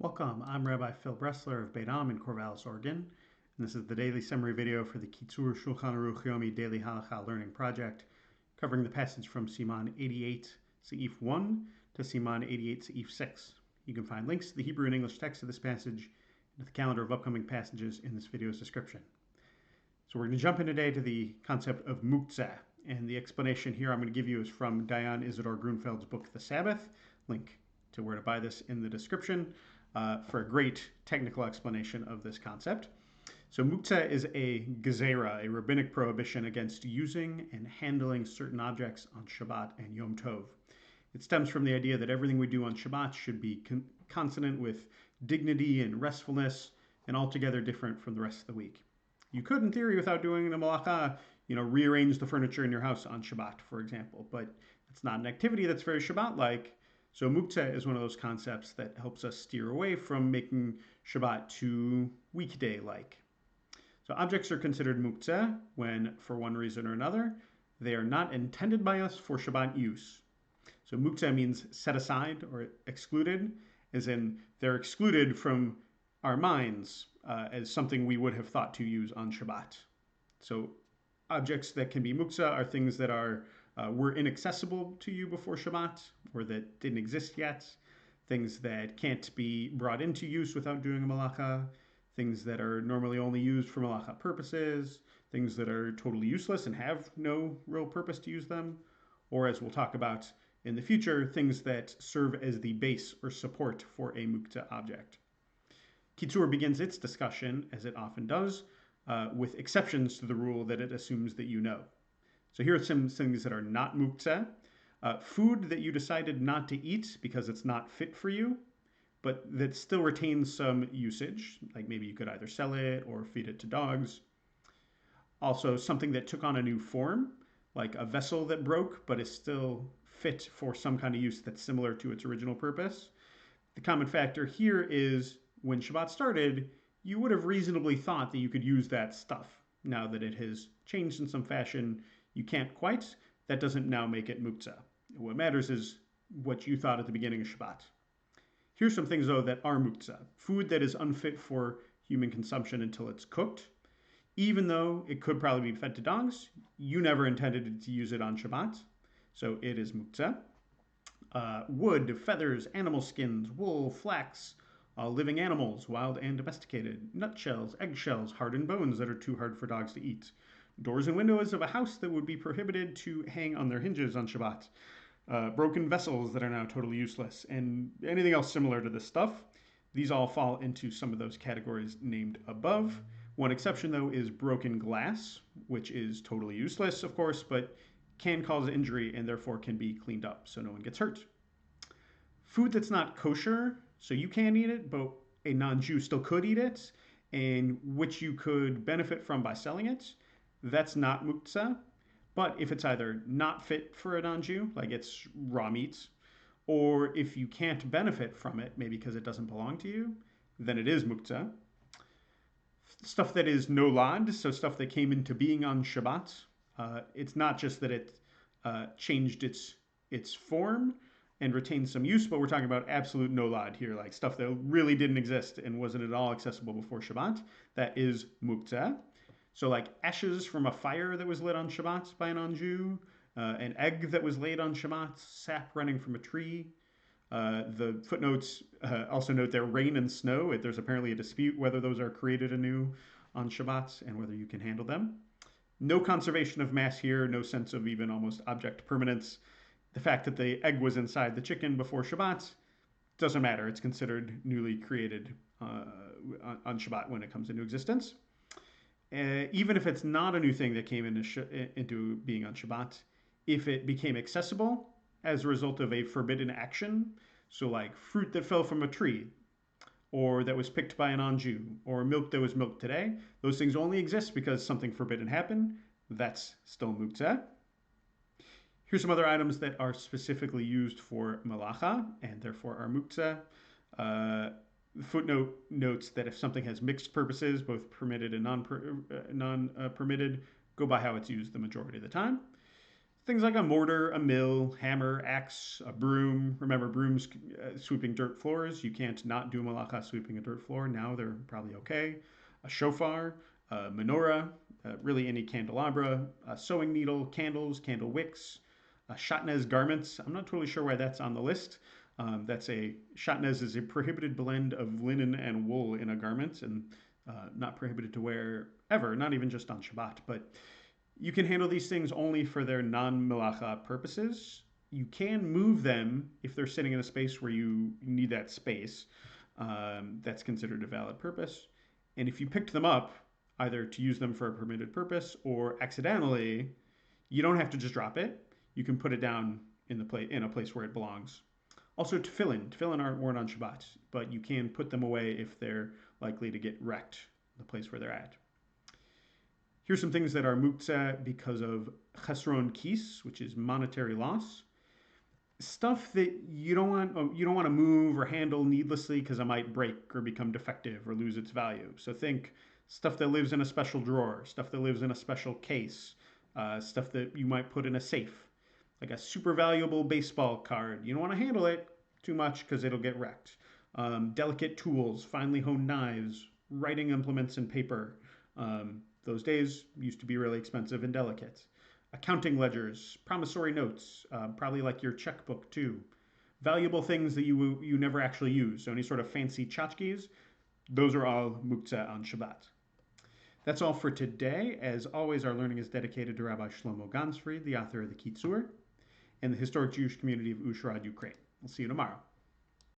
Welcome, I'm Rabbi Phil Bressler of Beit Am in Corvallis, Oregon, and this is the daily summary video for the Kitzur Shulchan Aruch Yomi Daily Halakha Learning Project, covering the passage from Siman 88, Seif 1 to Siman 88, Seif 6. You can find links to the Hebrew and English text of this passage and to the calendar of upcoming passages in this video's description. So we're going to jump in today to the concept of muktzah, and the explanation here I'm going to give you is from Dayan Isidore Grunfeld's book, The Sabbath. Link to where to buy this in the description for a great technical explanation of this concept. So muktzah is a gezerah, a rabbinic prohibition against using and handling certain objects on Shabbat and Yom Tov. It stems from the idea that everything we do on Shabbat should be consonant with dignity and restfulness and altogether different from the rest of the week. You could, in theory, without doing the malacha, rearrange the furniture in your house on Shabbat, for example, but it's not an activity that's very Shabbat-like. So muktzah is one of those concepts that helps us steer away from making Shabbat too weekday-like. So objects are considered muktzah when, for one reason or another, they are not intended by us for Shabbat use. So muktzah means set aside or excluded, as in they're excluded from our minds as something we would have thought to use on Shabbat. So objects that can be muktzah are things that were inaccessible to you before Shabbat, or that didn't exist yet, things that can't be brought into use without doing a malacha, things that are normally only used for malacha purposes, things that are totally useless and have no real purpose to use them, or as we'll talk about in the future, things that serve as the base or support for a muktzah object. Kitzur begins its discussion, as it often does, with exceptions to the rule that it assumes that you know. So here are some things that are not muktzah. Food that you decided not to eat because it's not fit for you, but that still retains some usage, like maybe you could either sell it or feed it to dogs. Also, something that took on a new form, like a vessel that broke but is still fit for some kind of use that's similar to its original purpose. The common factor here is when Shabbat started, you would have reasonably thought that you could use that stuff. Now that it has changed in some fashion, you can't quite. That doesn't now make it muktzah. What matters is what you thought at the beginning of Shabbat. Here's some things, though, that are muktzah. Food that is unfit for human consumption until it's cooked. Even though it could probably be fed to dogs, you never intended to use it on Shabbat, so it is muktzah. Wood, feathers, animal skins, wool, flax, living animals, wild and domesticated, nutshells, eggshells, hardened bones that are too hard for dogs to eat, doors and windows of a house that would be prohibited to hang on their hinges on Shabbat, broken vessels that are now totally useless, and anything else similar to this stuff. These all fall into some of those categories named above. One exception, though, is broken glass, which is totally useless, of course, but can cause injury and therefore can be cleaned up so no one gets hurt. Food that's not kosher, so you can't eat it, but a non-Jew still could eat it, and which you could benefit from by selling it, that's not muktzah. But if it's either not fit for a non-Jew, like it's raw meat, or if you can't benefit from it, maybe because it doesn't belong to you, then it is muktzah. Stuff that is nolad, so stuff that came into being on Shabbat, it's not just that it changed its form and retained some use, but we're talking about absolute nolad here, like stuff that really didn't exist and wasn't at all accessible before Shabbat. That is muktzah. So like ashes from a fire that was lit on Shabbat by a non-Jew, an egg that was laid on Shabbat, sap running from a tree. The footnotes also note there rain and snow. There's apparently a dispute whether those are created anew on Shabbat and whether you can handle them. No conservation of mass here, no sense of even almost object permanence. The fact that the egg was inside the chicken before Shabbat doesn't matter. It's considered newly created on Shabbat when it comes into existence. Even if it's not a new thing that came into being on Shabbat, if it became accessible as a result of a forbidden action, so like fruit that fell from a tree, or that was picked by a non-Jew, or milk that was milked today, those things only exist because something forbidden happened. That's still muktzah. Here's some other items that are specifically used for malacha and therefore are muktzah. The footnote notes that if something has mixed purposes, both permitted and non-permitted, go by how it's used the majority of the time. Things like a mortar, a mill, hammer, axe, a broom. Remember, brooms sweeping dirt floors. You can't not do malacha sweeping a dirt floor. Now they're probably okay. A shofar, a menorah, really any candelabra, a sewing needle, candles, candle wicks, shatnez garments. I'm not totally sure why that's on the list. Shatnez is a prohibited blend of linen and wool in a garment, and not prohibited to wear ever, not even just on Shabbat. But you can handle these things only for their non-melacha purposes. You can move them if they're sitting in a space where you need that space. That's considered a valid purpose. And if you picked them up, either to use them for a permitted purpose or accidentally, you don't have to just drop it. You can put it down in a place where it belongs. Also, tefillin. Tefillin aren't worn on Shabbat, but you can put them away if they're likely to get wrecked, the place where they're at. Here's some things that are muktzah because of chesron kis, which is monetary loss. Stuff that you don't want to move or handle needlessly because it might break or become defective or lose its value. So think stuff that lives in a special drawer, stuff that lives in a special case, stuff that you might put in a safe, like a super valuable baseball card. You don't want to handle it too much because it'll get wrecked. Delicate tools, finely honed knives, writing implements and paper. Those days used to be really expensive and delicate. Accounting ledgers, promissory notes, probably like your checkbook too. Valuable things that you never actually use. So any sort of fancy tchotchkes, those are all muktzah on Shabbat. That's all for today. As always, our learning is dedicated to Rabbi Shlomo Gansfried, the author of the Kitzur, and the historic Jewish community of Ushrad, Ukraine. We'll see you tomorrow.